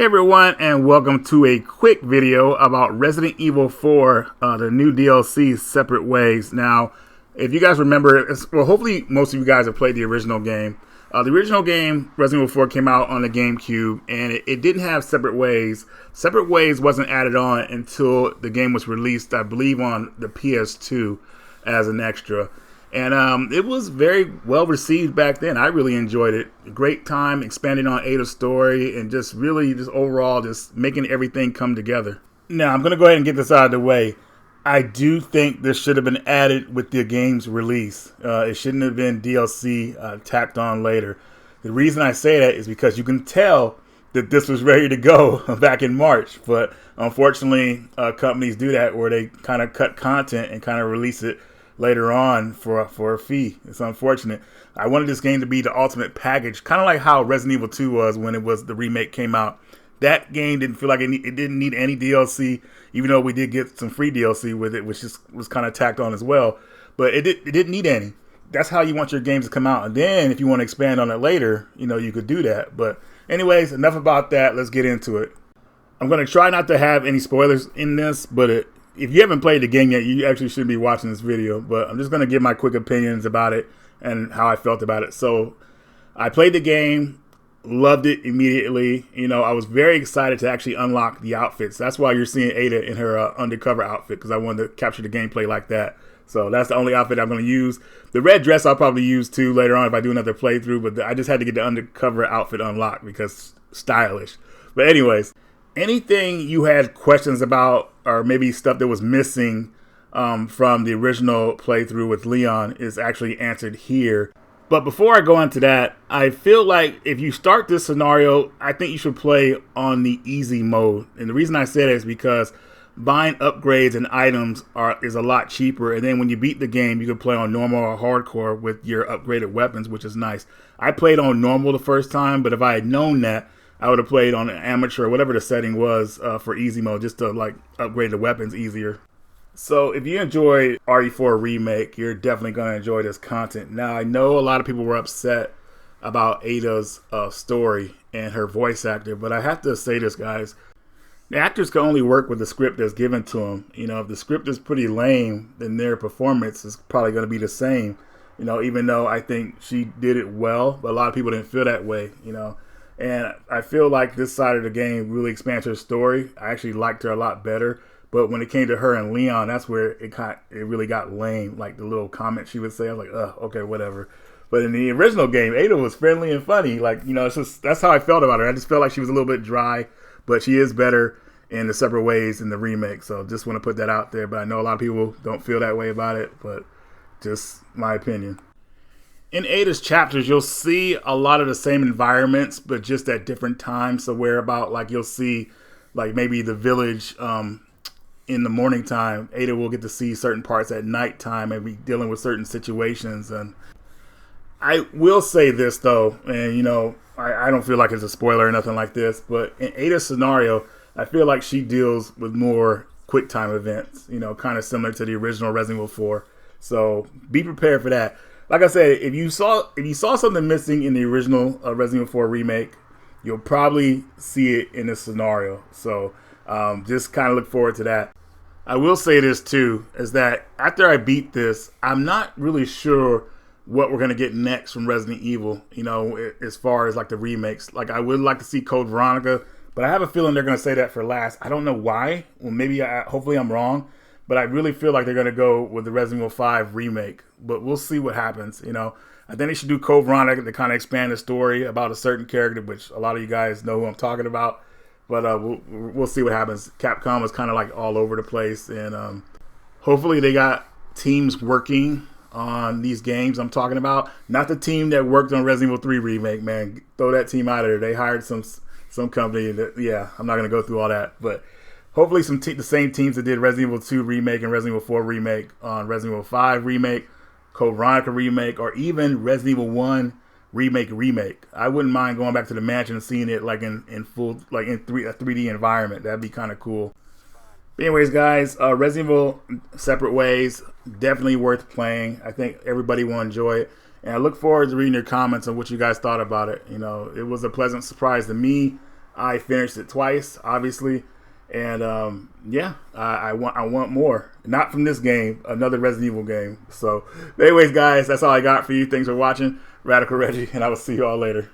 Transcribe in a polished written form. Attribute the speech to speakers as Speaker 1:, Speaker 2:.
Speaker 1: Hey everyone, and welcome to a quick video about Resident Evil 4, the new DLC, Separate Ways. Now, if you guys remember, well, hopefully most of you guys have played the original game. The original game, Resident Evil 4, came out on the GameCube, and it didn't have Separate Ways. Separate Ways wasn't added on until the game was released, I believe, on the PS2 as an extra. And it was very well received back then. I really enjoyed it. Great time expanding on Ada's story and just really just overall just making everything come together. Now, I'm going to go ahead and get this out of the way. I do think this should have been added with the game's release. It shouldn't have been DLC tacked on later. The reason I say that is because you can tell that this was ready to go back in March. But unfortunately, companies do that where they kind of cut content and kind of release it later on for a fee. It's unfortunate. I wanted this game to be the ultimate package, kind of like how Resident Evil 2 was when the remake came out. That game didn't feel like it didn't need any DLC, even though we did get some free DLC with it, which was kind of tacked on as well. But it didn't need any. That's how you want your games to come out. And then if you want to expand on it later, you could do that. But anyways, enough about that. Let's get into it. I'm going to try not to have any spoilers in this, but if you haven't played the game yet, you actually should be watching this video. But I'm just going to give my quick opinions about it and how I felt about it. So I played the game, loved it immediately. I was very excited to actually unlock the outfits. That's why you're seeing Ada in her undercover outfit, because I wanted to capture the gameplay like that. So that's the only outfit I'm going to use. The red dress I'll probably use too later on if I do another playthrough, but I just had to get the undercover outfit unlocked because stylish. But anyways, anything you had questions about or maybe stuff that was missing from the original playthrough with Leon is actually answered here. But before I go into that, I feel like if you start this scenario, I think you should play on the easy mode. And the reason I say that is because buying upgrades and items is a lot cheaper. And then when you beat the game, you can play on normal or hardcore with your upgraded weapons, which is nice. I played on normal the first time, but if I had known that, I would have played on an amateur, whatever the setting was for easy mode, just to upgrade the weapons easier. So if you enjoy RE4 Remake, you're definitely going to enjoy this content. Now, I know a lot of people were upset about Ada's story and her voice actor, but I have to say this, guys. The actors can only work with the script that's given to them. If the script is pretty lame, then their performance is probably going to be the same. Even though I think she did it well, but a lot of people didn't feel that way, And I feel like this side of the game really expands her story. I actually liked her a lot better. But when it came to her and Leon, that's where it really got lame. Like the little comments she would say, I was like, okay, whatever. But in the original game, Ada was friendly and funny. It's just, that's how I felt about her. I just felt like she was a little bit dry. But she is better in the Separate Ways in the remake. So just want to put that out there. But I know a lot of people don't feel that way about it. But just my opinion. In Ada's chapters, you'll see a lot of the same environments, but just at different times. So where about you'll see maybe the village in the morning time. Ada will get to see certain parts at nighttime and be dealing with certain situations. And I will say this though, and I don't feel like it's a spoiler or nothing like this, but in Ada's scenario, I feel like she deals with more quick time events, kind of similar to the original Resident Evil 4. So be prepared for that. Like I said, if you saw something missing in the original Resident Evil 4 remake, you'll probably see it in this scenario. So just kind of look forward to that. I will say this too, is that after I beat this, I'm not really sure what we're going to get next from Resident Evil, as far as the remakes. I would like to see Code Veronica, but I have a feeling they're going to say that for last. I don't know why. Well, hopefully I'm wrong. But I really feel like they're going to go with the Resident Evil 5 remake. But we'll see what happens. I think they should do Code Veronica to kind of expand the story about a certain character, which a lot of you guys know who I'm talking about. But we'll see what happens. Capcom was kind of all over the place. And hopefully they got teams working on these games I'm talking about. Not the team that worked on Resident Evil 3 remake, man. Throw that team out of there. They hired some company that, I'm not going to go through all that. But hopefully the same teams that did Resident Evil 2 remake and Resident Evil 4 remake on Resident Evil 5 remake, Code Veronica remake, or even Resident Evil 1 remake. I wouldn't mind going back to the mansion and seeing it in full, a 3D environment. That'd be kind of cool. But anyways, guys, Resident Evil Separate Ways, definitely worth playing. I think everybody will enjoy it. And I look forward to reading your comments on what you guys thought about it. It was a pleasant surprise to me. I finished it twice, obviously, and yeah, I want more. Not from this game, another Resident Evil game. So, anyways, guys, that's all I got for you. Thanks for watching, Radical Reggie, and I will see you all later.